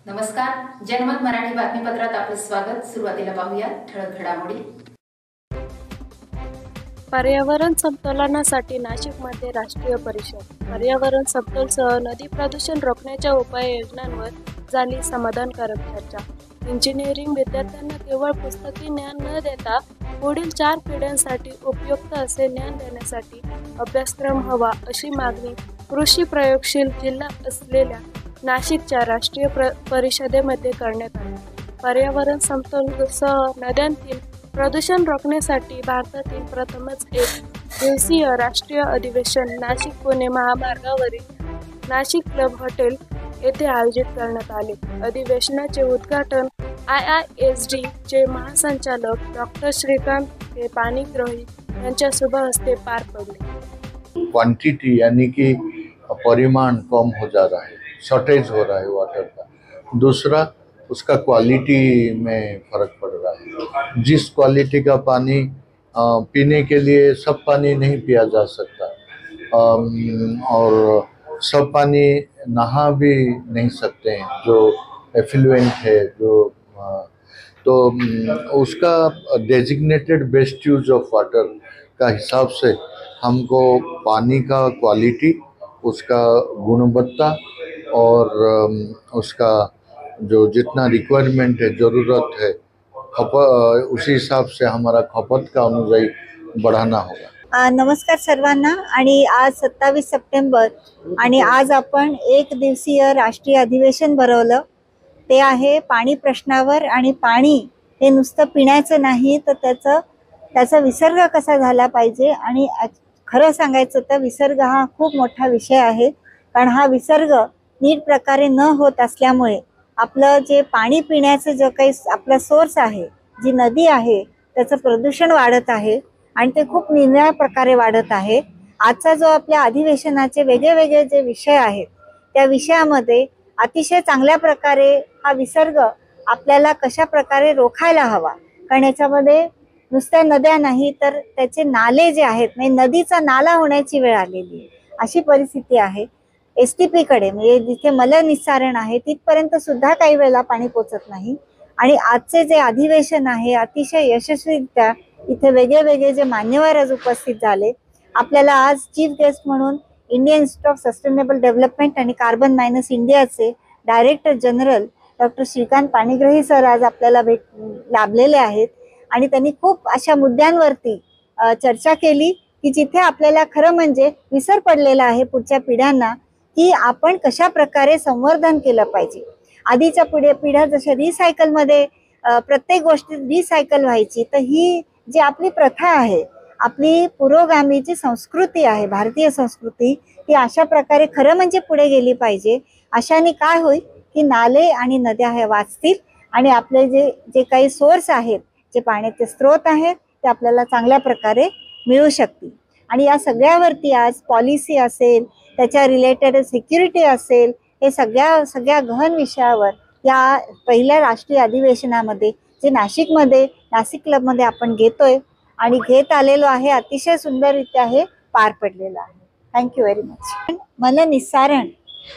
नमस्कार, जनमत मराठी बातमीपत्रात आपले स्वागत। सुरुवातीला पाहूया ठळक घडामोडी। पर्यावरण समतोलनासाठी नाशिकमध्ये राष्ट्रीय परिषद। पर्यावरण समतोलसह नदी प्रदूषण रोखण्याच्या उपाययोजनांवर झाली समाधानकारक चर्चा। इंजिनिअरिंग विद्यार्थ्यांना केवळ पुस्तकी ज्ञान न देता पुढील 4 पिढ्यांसाठी उपयुक्त असे ज्ञान देण्यासाठी अभ्यासक्रम हवा अशी मागणी कृषी प्रयोगशील जिल्हा असलेल्या नाशिकच्या राष्ट्रीय परिषदेमध्ये करण्यात आली। पर्यावरण समतोलसह नद्यांतील प्रदूषण रोखण्यासाठी भारतातील प्रथमच एक दिवसीय राष्ट्रीय अधिवेशन नाशिक पुणे महामार्गावरील नाशिक क्लब हॉटेल येथे आयोजित करण्यात आले। अधिवेशनाचे उद्घाटन IISD चे महासंचालक डॉक्टर श्रीकांत पाणिग्राही यांच्या शुभ हस्ते पार पडले। क्वांटिटी यानी कि परिमाण कम हो जा रहा है, शॉर्टेज हो रहा है वाटर का। दूसरा, उसका क्वालिटी में फर्क पड़ रहा है। जिस क्वालिटी का पानी पीने के लिए सब पानी नहीं पिया जा सकता, और सब पानी नहा भी नहीं सकते हैं जो एफ्लुएंट है, जो तो उसका designated best use of water का हिसाब से हमको पानी का क्वालिटी, उसका गुणवत्ता और उसका जो जितना रिक्वायरमेंट है, ज़रूरत है, उसी हिसाब से हमारा खपत का अनुयायी बढ़ाना होगा। नमस्कार सर्वांना। आणि आज 27 सप्टेंबर आणि आज आपण एक दिवसीय राष्ट्रीय अधिवेशन भरवलं। ते आहे पाणी प्रश्नावर। आणि पाणी हे नुसतं पिण्याचं नाही तर त्याचा विसर्ग कसा झाला पाहिजे। आणि खरं सांगायचं तर विसर्ग हा खूप मोठा विषय आहे, कारण हा विसर्ग नीट प्रकारे न होत असल्यामुळे आपलं जे पाणी पिण्याचं जो काही आपला सोर्स आहे, जी नदी आहे, त्याचं प्रदूषण वाढत आहे आणि ते खूप निरनिराळ्या प्रकारे वाढत आहे। आजचा जो आपल्या अधिवेशनाचे वेगळे जे विषय आहेत, त्या विषयामध्ये अतिशय चांगल्या प्रकारे हा विसर्ग आपल्याला कशा प्रकारे रोखायला हवा, कारण याच्यामध्ये नुसत्या नद्या नाही तर त्याचे नाले जे आहेत, म्हणजे नदीचा नाला होण्याची वेळ आलेली आहे, अशी परिस्थिती आहे। STP कडे म्हणजे जिथे मलनिस्सारण आहे तिथपर्यंत सुद्धा काही वेळेला पाणी पोचत नाही। आणि आजचे जे अधिवेशन आहे अतिशय यशस्वीरित्या इथे वेगळे जे मान्यवर आज उपस्थित झाले। आपल्याला आज चीफ गेस्ट म्हणून Indian Institute of Sustainable Development आणि कार्बन मायनस इंडियाचे director general doctor Shrikant Panigrahi sir आज आपल्याला लाभलेले आहेत। आणि त्यांनी खूप अशा मुद्द्यांवरती चर्चा केली की जिथे आपल्याला खरं म्हणजे विसर पडलेला आहे पुढच्या पिढ्यांना, की आपण कशा प्रकारे संवर्धन केलं पाहिजे। आधीच्या पिढ्या जशा रिसायकल मध्ये प्रत्येक गोष्टी रिसायकल व्हायची, तर ही जी आपली प्रथा आहे, आपली पुरोगामीची संस्कृती आहे, भारतीय संस्कृती, ती अशा प्रकारे खरं म्हणजे पुढे गेली पाहिजे। अशाने काय होईल की नाले आणि नद्या हे वाचतील आणि आपले जे काही सोर्स आहेत, जे पाण्याचे स्रोत आहेत, ते आपल्याला चांगल्या प्रकारे मिळू शकतील। आणि या सगळ्यावरती आज पॉलिसी असेल, त्याच्या रिलेटेड सिक्युरिटी असेल, हे सगळ्या गहन विषयावर या पहिल्या राष्ट्रीय अधिवेशनामध्ये जे नाशिक क्लबमध्ये आपण घेतोय आणि घेत आलेलो आहे, अतिशय सुंदररित्या हे पार पडलेलं आहे। Thank you very much. मलनिस्सारण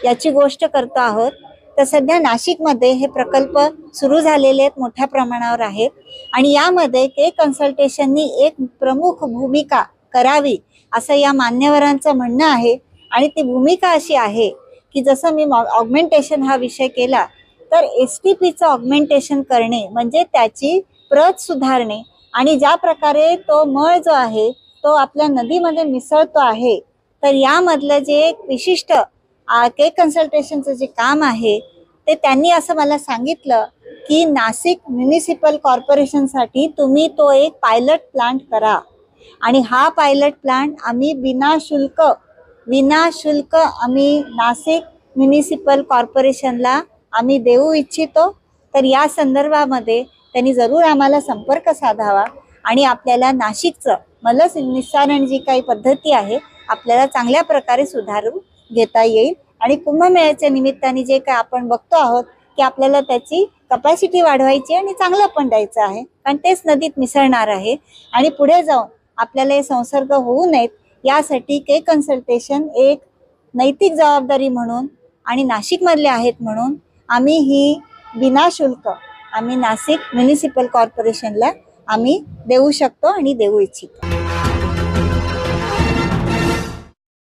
याची गोष्ट करतो आहोत, तर सध्या नाशिकमध्ये हे प्रकल्प सुरू झालेले आहेत, मोठ्या प्रमाणावर आहेत। आणि यामध्ये के कन्सल्टेशननी एक प्रमुख भूमिका करावी असं या मान्यवरांचं म्हणणं आहे। आणि ती भूमिका अशी आहे की जसं मी ऑगमेंटेशन हा विषय केला, तर STPचं ऑगमेंटेशन करणे म्हणजे त्याची प्रत सुधारणे आणि ज्या प्रकारे तो मळ जो आहे तो आपल्या नदीमध्ये मिसळतो आहे, तर यामधलं जे एक विशिष्ट के कन्सल्टेशनचं जे काम आहे ते त्यांनी असं मला सांगितलं की नाशिक म्युनिसिपल कॉर्पोरेशनसाठी तुम्ही तो एक पायलट प्लांट करा। आणि हा पायलट प्लांट आम्ही विनाशुल्क आम्ही नाशिक म्युनिसिपल कॉर्पोरेशनला आम्ही देऊ इच्छितो। तर या संदर्भामध्ये त्यांनी जरूर आम्हाला संपर्क साधावा आणि आपल्याला नाशिकचं मलनिस्सारण जी काही पद्धती आहे आपल्याला चांगल्या प्रकारे सुधारून घेता येईल। आणि कुंभमेळ्याच्या निमित्ताने जे काय आपण बघतो आहोत की आपल्याला त्याची कपॅसिटी वाढवायची आणि चांगलं पण द्यायचं आहे, कारण तेच नदीत मिसळणार आहे। आणि पुढे जाऊन आपल्याला हे संसर्ग होऊ नयेत यासाठी के कन्सल्टेशन एक नैतिक जबाबदारी म्हणून आणि नाशिकमधले आहेत म्हणून आम्ही ही विनाशुल्क आम्ही नाशिक म्युनिसिपल कॉर्पोरेशनला आम्ही देऊ शकतो आणि देऊ इच्छितो.